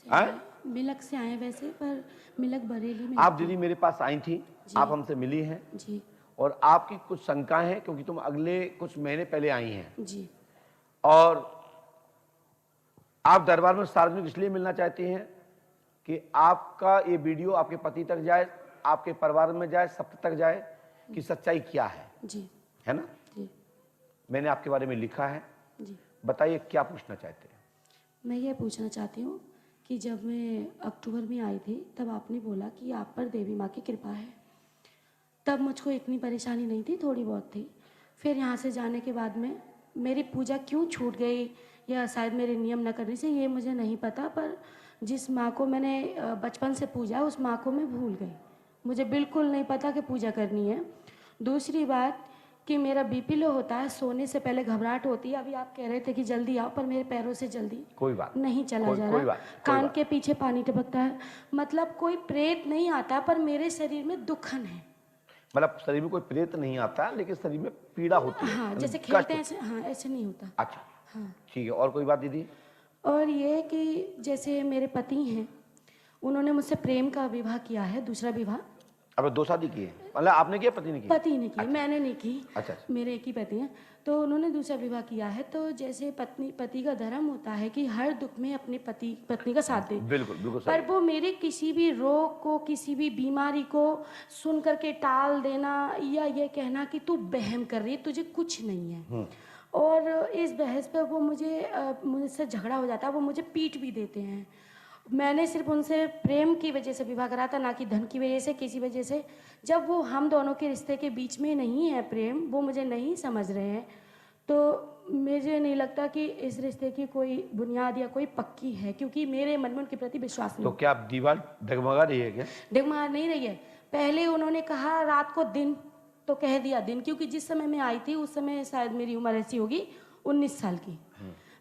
मिलक से आए वैसे, पर मिलक बरेली में। आप दीदी मेरे पास आई थी, आप हमसे मिली हैं जी, और आपकी कुछ शंकाएं हैं क्योंकि तुम अगले कुछ महीने पहले आई हैं जी, और आप दरबार में सार्वजनिक इसलिए मिलना चाहती हैं कि आपका ये वीडियो आपके पति तक जाए, आपके परिवार में जाए, सब तक जाए कि सच्चाई क्या है। जी, है ना? जी, मैंने आपके बारे में लिखा है, जी। बताइए क्या पूछना चाहते हैं। मैं ये पूछना चाहती हूँ कि जब मैं अक्टूबर में आई थी तब आपने बोला कि आप पर देवी माँ की कृपा है। तब मुझको इतनी परेशानी नहीं थी, थोड़ी बहुत थी। फिर यहाँ से जाने के बाद में मेरी पूजा क्यों छूट गई, या शायद मेरे नियम न करने से, ये मुझे नहीं पता, पर जिस माँ को मैंने बचपन से पूजा उस माँ को मैं भूल गई। मुझे बिल्कुल नहीं पता कि पूजा करनी है। दूसरी बात कि मेरा बीपी लो होता है, सोने से पहले घबराहट होती है। अभी आप कह रहे थे कि जल्दी आओ, पर मेरे पैरों से जल्दी कोई बात नहीं चला जा कोई रहा। बात कान के पीछे पानी टपकता है। मतलब कोई प्रेत नहीं आता, पर मेरे शरीर में दुखन है। मतलब शरीर में कोई प्रेत नहीं आता लेकिन शरीर में पीड़ा होती है। हाँ, जैसे कष्ट। खेलते हैं ऐसे, हाँ ऐसे नहीं होता। अच्छा, हाँ। ठीक है, और कोई बात दीदी? और ये कि जैसे मेरे पति हैं, उन्होंने मुझसे प्रेम का विवाह किया है, दूसरा विवाह। अब 2 शादी की है, मतलब आपने किया, पति ने किया? पति ने की, मैंने नहीं की। अच्छा। मेरे एक ही पति हैं, तो उन्होंने दूसरा विवाह किया है। तो जैसे पति का धर्म होता है कि हर दुख में अपने पत्नी का साथ दे। बिल्कुल बिल्कुल पर सही। वो मेरे किसी भी रोग को, किसी भी बीमारी को सुन करके टाल देना, या ये कहना कि तू बहम कर रही है, तुझे कुछ नहीं है। और इस बहस पर वो मुझसे झगड़ा हो जाता है, वो मुझे पीट भी देते हैं। मैंने सिर्फ उनसे प्रेम की वजह से विवाह करा था, ना कि धन की वजह से, किसी वजह से। जब वो हम दोनों के रिश्ते के बीच में नहीं है प्रेम, वो मुझे नहीं समझ रहे हैं, तो मुझे नहीं लगता कि इस रिश्ते की कोई बुनियाद या कोई पक्की है, क्योंकि मेरे मन में उनके प्रति विश्वास नहीं। तो क्या आप दीवार डगमगा रही है क्या? डगमगा नहीं रही है। पहले उन्होंने कहा रात को दिन, तो कह दिया दिन, क्योंकि जिस समय मैं आई थी उस समय शायद मेरी उम्र ऐसी होगी 19 साल की।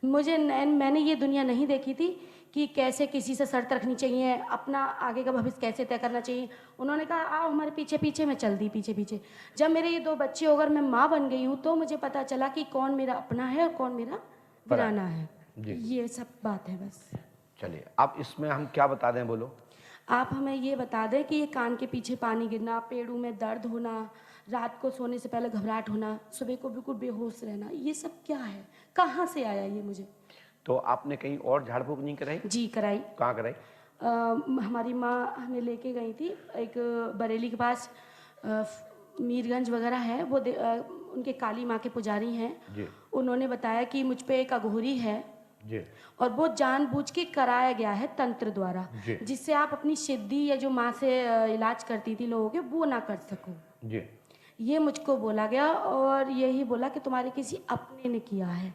मैंने ये दुनिया नहीं देखी थी कि कैसे किसी से शर्त रखनी चाहिए, अपना आगे का भविष्य कैसे तय करना चाहिए। उन्होंने कहा आओ हमारे पीछे पीछे, मैं चल दी पीछे पीछे। जब मेरे ये 2 बच्चे होकर मैं माँ बन गई हूँ, तो मुझे पता चला कि कौन मेरा अपना है और कौन मेरा वीराना है। ये सब बात है बस। चलिए, आप इसमें हम क्या बता दें, बोलो। आप हमें ये बता दें कि ये कान के पीछे पानी गिरना, पेड़ों में दर्द होना, रात को सोने से पहले घबराहट होना, सुबह को बिल्कुल बेहोश रहना, ये सब क्या है, कहाँ से आया ये मुझे? तो आपने कहीं और झाड़ फूक नहीं कराई? जी कराई। कहाँ कराई? हमारी माँ हमें लेके गई थी एक बरेली के पास, मीरगंज वगैरह है वो, उनके काली माँ के पुजारी हैं जी। उन्होंने बताया कि मुझ पे एक अघोरी है जी। और वो जानबूझ के कराया गया है तंत्र द्वारा, जिससे आप अपनी सिद्धि या जो माँ से इलाज करती थी लोगों के, वो ना कर सको। जी। ये मुझको बोला गया और यही बोला कि तुम्हारे किसी अपने ने किया है।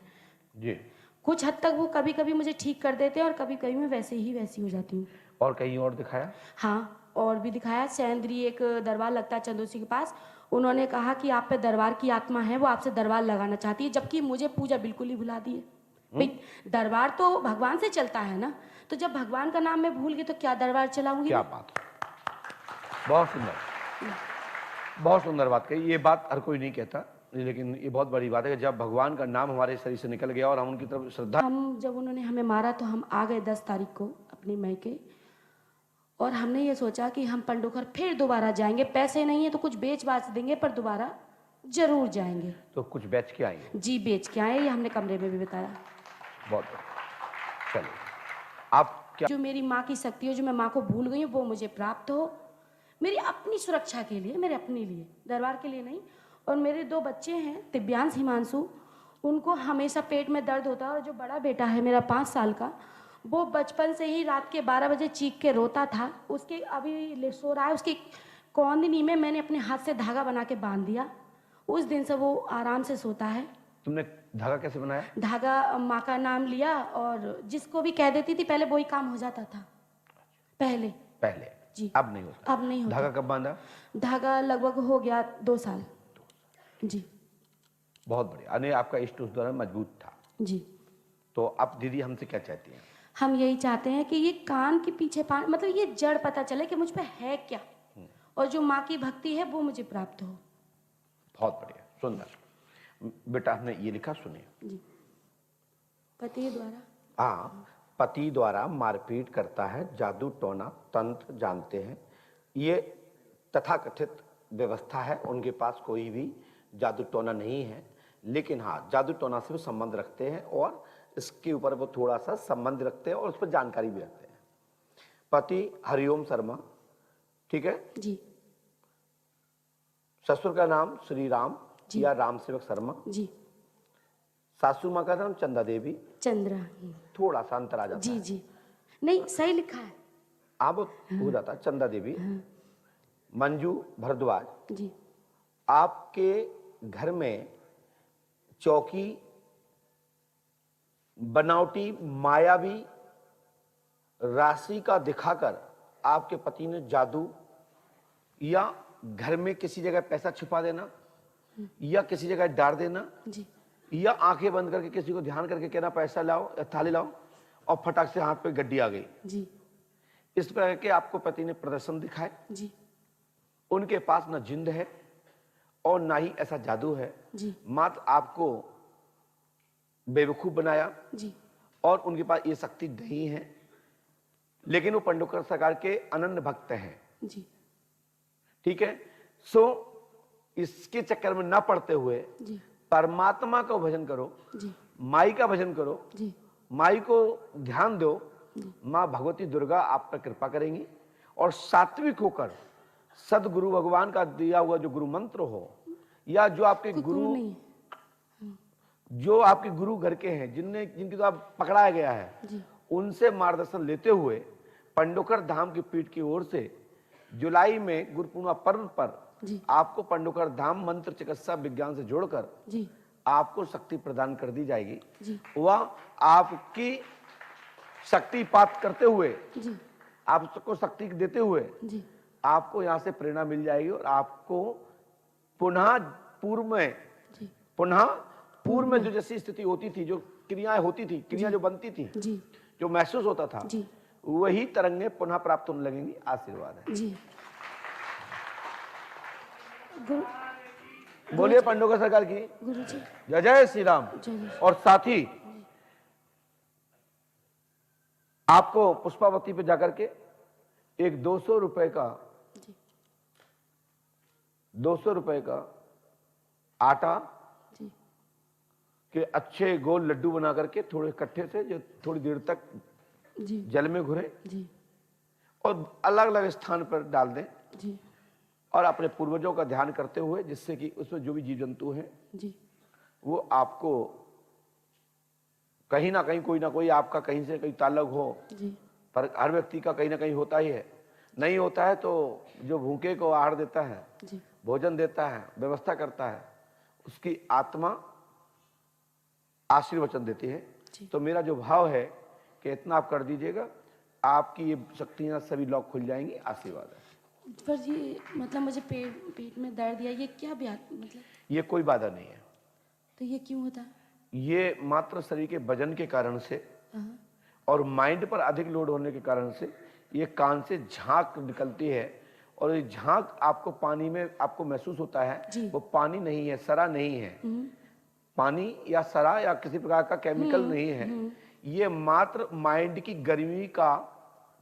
जी। कुछ हद तक वो कभी कभी मुझे ठीक कर देते हैं और कभी कभी मैं वैसी हो जाती हूँ। और कहीं और दिखाया? हाँ, और भी दिखाया। सैंद्री एक दरबार लगता है चंदोसी के पास, उन्होंने कहा कि आप पे दरबार की आत्मा है, वो आपसे दरबार लगाना चाहती है, जबकि मुझे पूजा बिल्कुल ही भुला दी है। भाई दरबार तो भगवान से चलता है ना, तो जब भगवान का नाम मैं भूल गई तो क्या दरबार चलाऊंगी? क्या बात, बहुत सुंदर, बहुत सुंदर बात कही। ये बात हर कोई नहीं कहता, लेकिन ये बहुत बड़ी बात है कि जब भगवान का नाम हमारे शरीर से निकल गया और हम उनकी तरफ श्रद्धा। जब उन्होंने हमें मारा तो हम आ गए 10 तारीख को अपने मैके, और हमने ये सोचा कि हम पंडोखर फिर दोबारा जाएंगे, पैसे नहीं है तो कुछ बेच बाच देंगे, पर दोबारा जरूर जाएंगे। तो कुछ बेच के आएंगे? जी बेच के आए, ये हमने कमरे में भी बताया। बहुत बढ़िया। चलिए, आप क्या? जो मेरी माँ की शक्ति हो, जो मैं माँ को भूल गई हूँ, वो मुझे प्राप्त हो, मेरी अपनी सुरक्षा के लिए, मेरे अपने लिए, दरबार के लिए नहीं। और मेरे 2 बच्चे हैं, दिव्यांश हिमांशु, उनको हमेशा पेट में दर्द होता है, और जो बड़ा बेटा है मेरा 5 साल का, वो बचपन से ही रात के 12 बजे चीख के रोता था। उसके अभी सो रहा है, उसकी कौंदनी में मैंने अपने हाथ से धागा बना के बांध दिया, उस दिन से वो आराम से सोता है। तुमने धागा कैसे बनाया? धागा माँ का नाम लिया और जिसको भी कह देती थी, पहले वही काम हो जाता था। पहले जी, अब नहीं होता। अब नहीं होता। धागा कब बांधा? धागा लगभग हो गया 2 साल। जी, बहुत बढ़िया। यानी आपका इष्ट उस दौरान मजबूत था। जी। तो अब दीदी हमसे क्या चाहती हैं? हम यही चाहते हैं कि ये कान के पीछे मतलब ये जड़ पता चले कि मुझ पे है क्या, और जो माँ की भक्ति है वो मुझे प्राप्त हो। बहुत बढ़िया, सुंदर। बेटा हमने ये लिखा, सुनिए। जी, पति द्वारा। हाँ, पति द्वारा मारपीट करता है, जादू टोना तंत्र जानते हैं, ये तथाकथित व्यवस्था है। उनके पास कोई भी जादू टोना नहीं है, लेकिन हाँ जादू टोना से वो संबंध रखते हैं और इसके ऊपर वो थोड़ा सा संबंध रखते हैं और उस पर जानकारी भी रखते हैं। पति हरिओम शर्मा, ठीक है जी ससुर का नाम श्री राम जी। या राम सेवक शर्मा, जी सासू माँ का नाम चंदा देवी, चंद्रा। थोड़ा सा अंतर आ जाता जी है, जी नहीं सही लिखा है। अब हो जाता है चंदा देवी। मंजू भारद्वाज, जी आपके घर में चौकी बनावटी मायावी राशि का दिखाकर आपके पति ने जादू या घर में किसी जगह पैसा छुपा देना या किसी जगह डाल देना जी या आंखें बंद करके किसी को ध्यान करके कहना पैसा लाओ या थाली लाओ और फटाक से हाथ पे गड्डी आ गई, जी इस प्रकार के आपको पति ने प्रदर्शन दिखाए। जी उनके पास न जिंद है और ना ही ऐसा जादू है, जी मात्र आपको बेवकूफ बनाया जी और उनके पास ये शक्ति नहीं है, लेकिन वो पंडोकर सरकार के अनन्य भक्त हैं, जी ठीक है। सो इसके चक्कर में ना पड़ते हुए जी परमात्मा का भजन करो, जी माई का भजन करो, जी माई को ध्यान दो, माँ भगवती दुर्गा आप पर कृपा करेंगी और सात्विक होकर सदगुरु भगवान का दिया हुआ जो गुरु मंत्र हो या जो आपके गुरु नहीं है। जो आपके गुरु घर के हैं जिनकी तो आप पकड़ाया गया है, जी उनसे मार्गदर्शन लेते हुए पंडोकर धाम की पीठ की ओर से जुलाई में गुरु पूर्णिमा पर्व पर जी आपको पंडोकर धाम मंत्र चिकित्सा विज्ञान से जोड़कर जी आपको शक्ति प्रदान कर दी जाएगी। जी वह आपकी शक्तिपात करते हुए, जी आपको शक्ति देते हुए जी आपको यहाँ से प्रेरणा मिल जाएगी और आपको पुनः पूर्व में जो जैसी स्थिति होती थी, जो क्रियाएं होती थी, क्रिया जो बनती थी, जी जो महसूस होता था, जी वही तरंगें पुनः प्राप्त होने लगेंगी। आशीर्वाद है। जी गुरु बोलिए पंडोकर सरकार की गुरु जी जय जय श्री राम। जय। और साथ ही आपको पुष्पावती पे जाकर के एक 200 रुपए का जी 200 रुपए का आटा जी के अच्छे गोल लड्डू बना करके थोड़े इकट्ठे से जो थोड़ी देर तक जी जल में घुरे जी और अलग अलग स्थान पर डाल दें जी और अपने पूर्वजों का ध्यान करते हुए, जिससे कि उसमें जो भी जीव जंतु हैं जी वो आपको कहीं ना कहीं कोई ना कोई आपका कहीं से कहीं ताल्लुक हो, जी पर हर व्यक्ति का कहीं ना कहीं होता ही है। नहीं होता है तो जो भूखे को आहार देता है, जी भोजन देता है, व्यवस्था करता है, उसकी आत्मा आशीर्वचन देती है। जी। तो मेरा जो भाव है कि इतना आप कर दीजिएगा, आपकी ये शक्तियां सभी लॉक खुल जाएंगी। आशीर्वाद है। पर ये मतलब मुझे पेट में दर्द या ये क्या मतलब ये कोई बाधा नहीं है, तो ये क्यों होता है? ये मात्र शरीर के वजन के कारण से हाँ, और माइंड पर अधिक लोड होने के कारण से ये कान से झाग निकलती है और ये झाग आपको पानी में आपको महसूस होता है, जी। वो पानी नहीं है, सरा नहीं है, पानी या सरा या किसी प्रकार का केमिकल नहीं है, ये मात्र माइंड की गर्मी का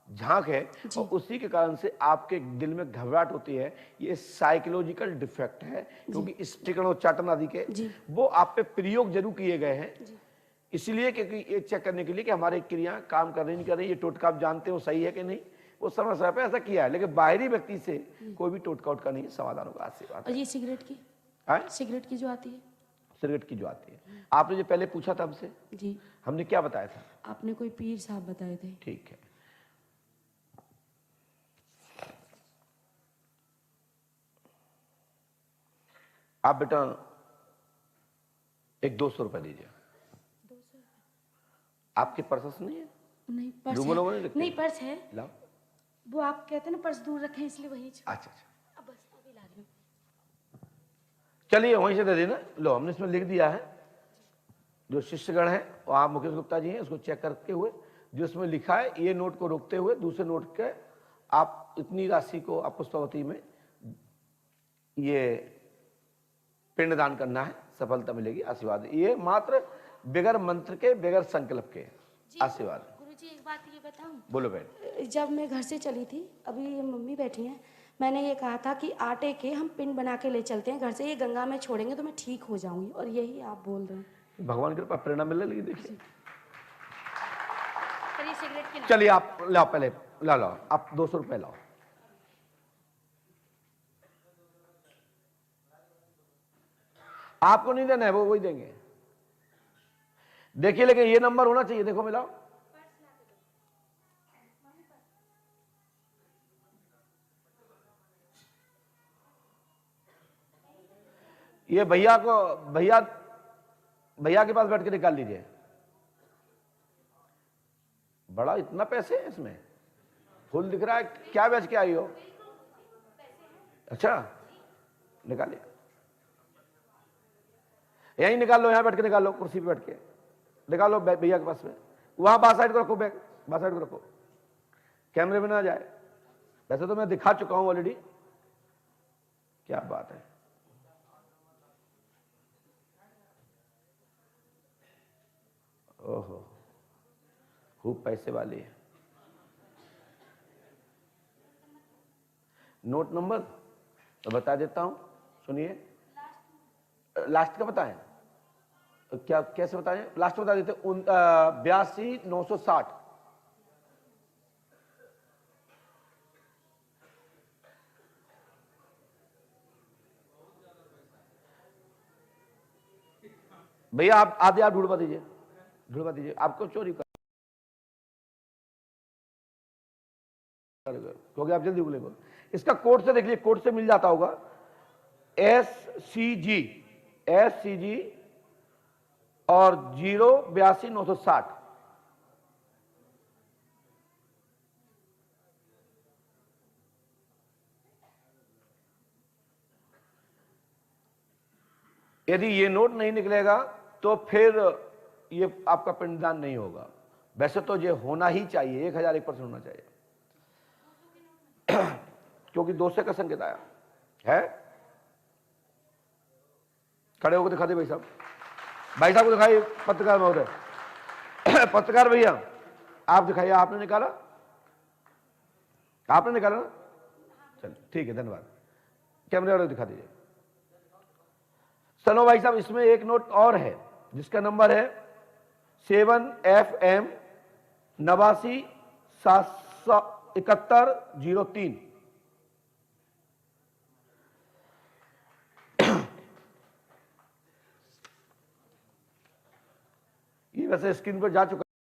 झांक है और उसी के कारण से आपके दिल में घबराहट होती है। ये साइकोलॉजिकल डिफेक्ट है, क्योंकि स्टिकन और चाटन आदि के वो आप पे प्रयोग जरूर किए गए हैं, इसलिए क्योंकि ये चेक करने के लिए कि हमारे क्रिया काम कर रही नहीं कर रही, ये टोटका आप जानते हो सही है कि नहीं, वो समय समय पे ऐसा किया है, लेकिन बाहरी व्यक्ति से कोई भी टोटका उटका नहीं, समाधान होगा। आशीर्वाद। और ये सिगरेट की है? सिगरेट की जो आती है, सिगरेट की जो आती है, आपने जो पहले पूछा था हमसे, जी हमने क्या बताया था? आपने कोई पीर साहब बताए थे। ठीक है, आप बेटा एक 200 रुपए दीजिए। आपके पर्स नहीं है? नहीं पर्स लोगों लोगों ने रखे? नहीं पर्स है, लाओ। वो आप कहते हैं ना पर्स दूर रखें इसलिए वही अच्छा अच्छा, अब बस अभी ला रही हूँ। चलिए वहीं से दे देना। लो, हमने इसमें लिख दिया है, जो शिष्यगण है और आप मुकेश गुप्ता जी हैं, उसको चेक करते हुए जो इसमें लिखा है, ये नोट को रोकते हुए दूसरे नोट के आप इतनी राशि को आप पुष्पावती में ये पिंडदान करना है, सफलता मिलेगी। आशीर्वाद। ये मात्र बगैर मंत्र के, बगैर संकल्प के आशीर्वाद। गुरुजी जी एक बात ये बताऊं, बोलो बहन। जब मैं घर से चली थी, अभी ये मम्मी बैठी हैं, मैंने ये कहा था कि आटे के हम पिंड बना के ले चलते हैं घर से, ये गंगा में छोड़ेंगे तो मैं ठीक हो जाऊंगी, और यही आप बोल रहे हैं। भगवान की कृपा प्रेरणा मिलने लगी। देखिए चलिए सिगरेट की चलिए आप लाओ, पहले लाओ आप 200 रुपए लाओ। आपको नहीं देना है, वो वही देंगे। देखिए लेकिन ये नंबर होना चाहिए, देखो मिलाओ। ये भैया को, भैया के पास बैठ के निकाल लीजिए। बड़ा इतना पैसे है इसमें, फुल दिख रहा है। क्या बेच के आई हो? अच्छा निकालिए, यहीं निकाल लो, यहां बैठ के निकाल लो, कुर्सी पे बैठ के निकालो भैया के पास में। वहां बाहर साइड को रखो, बैग बाहर साइड को रखो, कैमरे में ना जाए। वैसे तो मैं दिखा चुका हूं ऑलरेडी। क्या बात है, ओहो खूब पैसे वाली है। नोट नंबर तो बता देता हूं, सुनिए। लास्ट का बताएं क्या, कैसे बताएं? लास्ट बता देते, 82,960। भैया आप आधे आप ढूंढवा दीजिए, ढूंढवा दीजिए। आपको चोरी कर, क्योंकि आप जल्दी भूलेंगे। इसका कोड से देख लीजिए, कोड से मिल जाता होगा। SCG और 082,960। यदि ये नोट नहीं निकलेगा तो फिर ये आपका पिंडदान नहीं होगा। वैसे तो ये होना ही चाहिए, 1001% होना चाहिए, क्योंकि 200 का संकेत आया है। खड़े होकर दिखा दे भाई साहब, भाई साहब को दिखाइए, पत्रकार महोदय। पत्रकार भैया आप दिखाइए, आपने निकाला, आपने निकाला ना? चल ठीक है, धन्यवाद। कैमरे वाले दिखा दीजिए। चलो भाई साहब, इसमें एक नोट और है जिसका नंबर है 7FM 89,771,03। ये वैसे स्क्रीन पर जा चुका